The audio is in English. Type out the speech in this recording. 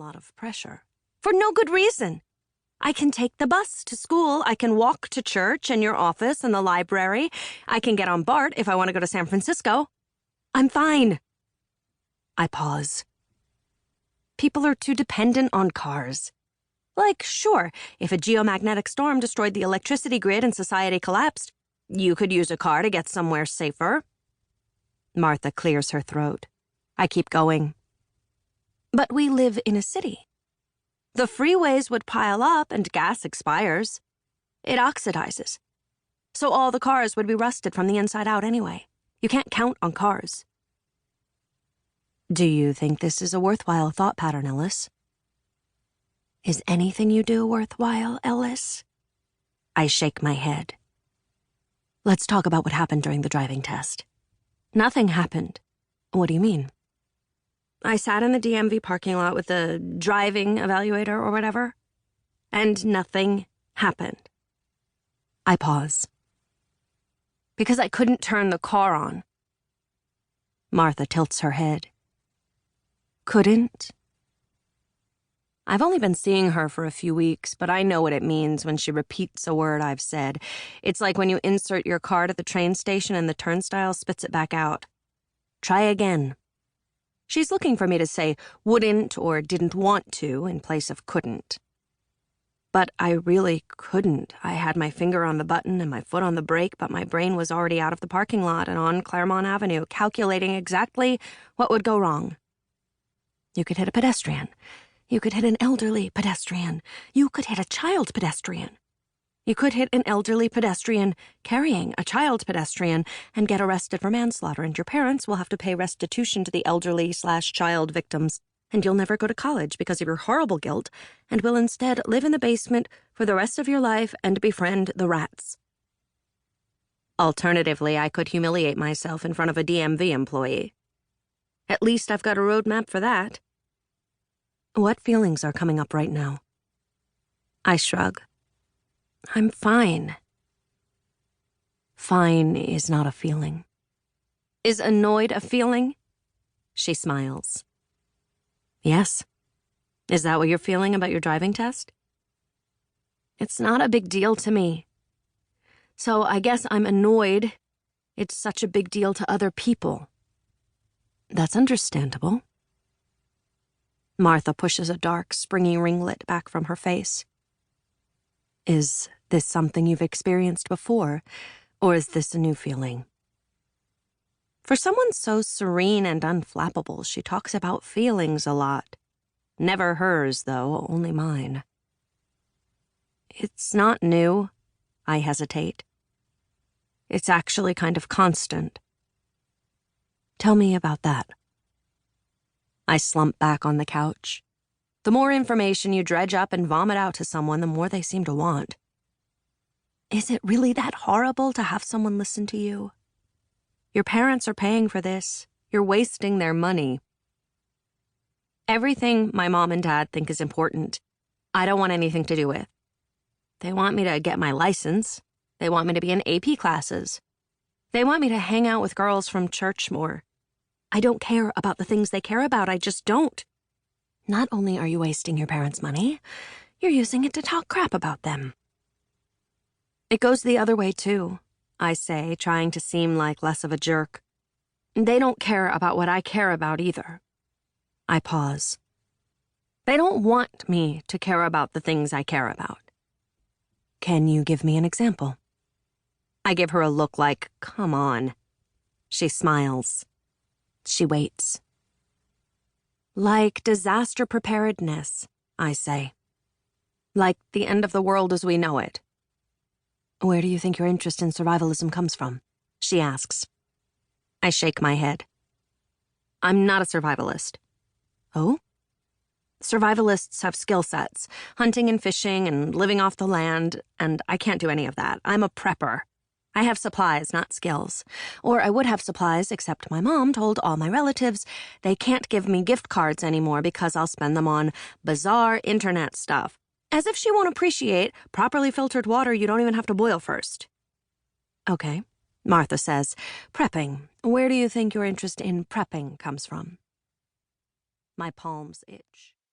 lot of pressure. For no good reason. I can take the bus to school, I can walk to church and your office and the library, I can get on BART if I want to go to San Francisco. I'm fine. I pause. People are too dependent on cars. Like, sure, if a geomagnetic storm destroyed the electricity grid and society collapsed, you could use a car to get somewhere safer. Martha clears her throat. I keep going. But we live in a city. The freeways would pile up and gas expires. It oxidizes. So all the cars would be rusted from the inside out anyway. You can't count on cars. Do you think this is a worthwhile thought pattern, Ellis? Is anything you do worthwhile, Ellis? I shake my head. Let's talk about what happened during the driving test. Nothing happened. What do you mean? I sat in the DMV parking lot with the driving evaluator or whatever, and nothing happened. I pause. Because I couldn't turn the car on. Martha tilts her head. Couldn't? I've only been seeing her for a few weeks, but I know what it means when she repeats a word I've said. It's like when you insert your card at the train station and the turnstile spits it back out. Try again. She's looking for me to say wouldn't or didn't want to in place of couldn't. But I really couldn't. I had my finger on the button and my foot on the brake, but my brain was already out of the parking lot and on Claremont Avenue, calculating exactly what would go wrong. You could hit a pedestrian. You could hit an elderly pedestrian. You could hit a child pedestrian. You could hit an elderly pedestrian carrying a child pedestrian and get arrested for manslaughter, and your parents will have to pay restitution to the elderly/child victims, and you'll never go to college because of your horrible guilt, and will instead live in the basement for the rest of your life and befriend the rats. Alternatively, I could humiliate myself in front of a DMV employee. At least I've got a roadmap for that. What feelings are coming up right now? I shrug. I'm fine. Fine is not a feeling. Is annoyed a feeling? She smiles. Yes. Is that what you're feeling about your driving test? It's not a big deal to me. So I guess I'm annoyed. It's such a big deal to other people. That's understandable. Martha pushes a dark, springy ringlet back from her face. Is this something you've experienced before, or is this a new feeling? For someone so serene and unflappable, she talks about feelings a lot. Never hers, though, only mine. It's not new, I hesitate. It's actually kind of constant. Tell me about that. I slump back on the couch. The more information you dredge up and vomit out to someone, the more they seem to want. Is it really that horrible to have someone listen to you? Your parents are paying for this. You're wasting their money. Everything my mom and dad think is important, I don't want anything to do with. They want me to get my license. They want me to be in AP classes. They want me to hang out with girls from church more. I don't care about the things they care about, I just don't. Not only are you wasting your parents' money, you're using it to talk crap about them. It goes the other way, too, I say, trying to seem like less of a jerk. They don't care about what I care about either. I pause. They don't want me to care about the things I care about. Can you give me an example? I give her a look like, come on. She smiles. She waits. Like disaster preparedness, I say. Like the end of the world as we know it. Where do you think your interest in survivalism comes from? She asks. I shake my head. I'm not a survivalist. Oh? Survivalists have skill sets, hunting and fishing and living off the land, and I can't do any of that. I'm a prepper. I have supplies, not skills. Or I would have supplies, except my mom told all my relatives they can't give me gift cards anymore because I'll spend them on bizarre internet stuff. As if she won't appreciate properly filtered water you don't even have to boil first. Okay, Martha says, prepping. Where do you think your interest in prepping comes from? My palms itch.